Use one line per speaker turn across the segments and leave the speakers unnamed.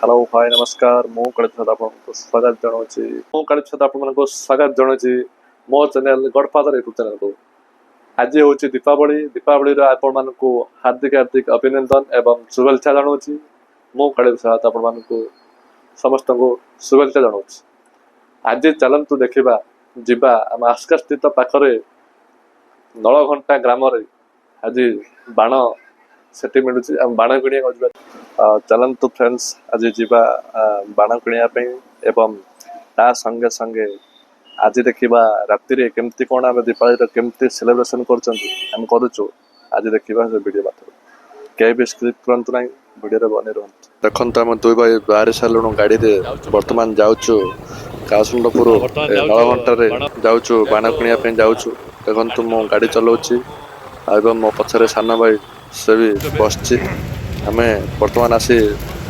Hello hi नमस्कार मु कालीप्रसाद आपको स्वागत जनाऊँगी मु कालीप्रसाद आपको स्वागत जनाऊँगी मो चैनल गॉडफादर यूट्यूब चैनल को। आज हूँ दीपावली दीपावली आपण मानक हार्दिक हार्दिक अभिनंदन एवं शुभेच्छा जनाऊँगी मु कालीप्रसाद आपण समस्त को शुभेच्छा जनाऊँगी। आज चलतु देखा जीवा आम आस्का स्थित पाखरे नलघंटा ग्राम आज बाण सेठी मिलूँ बाण किणा चलतु फ्रेंड्स आज जीवा बाण किणापी एवं ता संगे संगे आज देखा राति केमती कौन आम दीपावली केमती सेलिब्रेशन करुचु आज देखा वीडियो माध्यम कहीं भी स्क्रिप्ट करूँ ना वीडियो बनी रुहतु। देखो आम दुई भाई बाहर सारू गाड़ी बर्तमान जाऊँ कासुंडपुर नलघंटे जाऊँ बाण किणापी जाऊँ। देखो मु गाड़ी चलाऊँगी एवं मो पछरे सान भाई से भी बसची आम बर्तमान आसी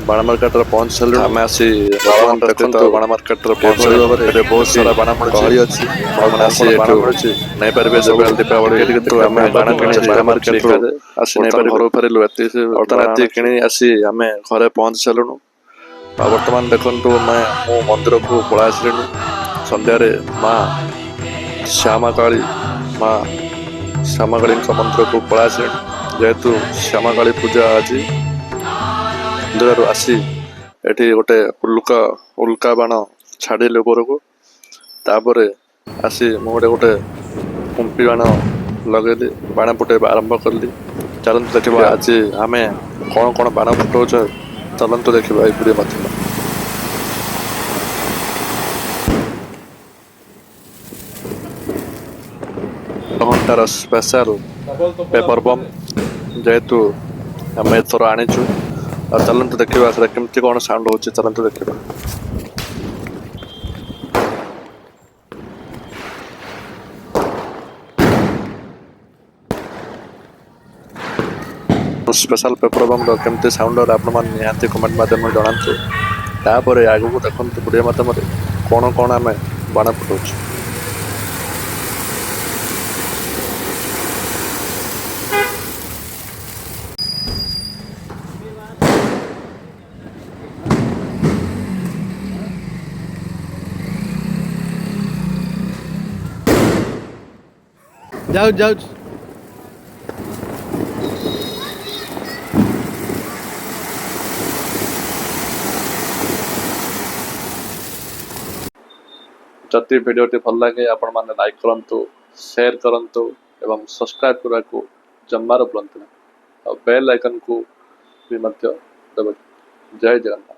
बाण मार्केट पहुंच सारे आम आसी बर्तमान देखो बाण मार्केट पहुंच बहुत सारा बाण गहली अच्छी नहीं पारे जब दीपावली तो आम बाण कि बाण मार्केट आसी नहीं पारे घर फेरलु राति कि आसी आम घरे पहुंच सारूँ। बर्तमान देखु मैं मो मंदिर को पड़ा आसली संध्यारे माँ श्यामा काली मंदिर को पड़ा आसली जेहेतु श्यामा काली पूजा आज मंदिर आसी एठी गोटे उल्का बाण छाड़िले ऊपर को तापर आसी मुझे गोटे कुंपी बाण लगेली बाण फुटे आरंभ कली। चलतु देखा आज आम कौन कौन बाण फुटाऊ चलतु देखा वीडियो माध्यम घंटार स्पेशल पेपर बम जेहेतु आम एथर आनीचु चलतु देखा केमती कौन साउंड हो चलतु देखा। स्पेशल पेपर बम केमती साउंड निहाती कमेंट माध्यम जनातु। तापर आगू देखो वीडियो माध्यम कौन कौन आम बाण फुटाऊ।
जाऊ जाऊ
जदि वीडियो भल लगे आपण मैंने लाइक करूँ शेयर करूँ एवं सब्सक्राइब करने को जमार भूलु ना बेल आइकन को भी दबा। जय जगन्नाथ।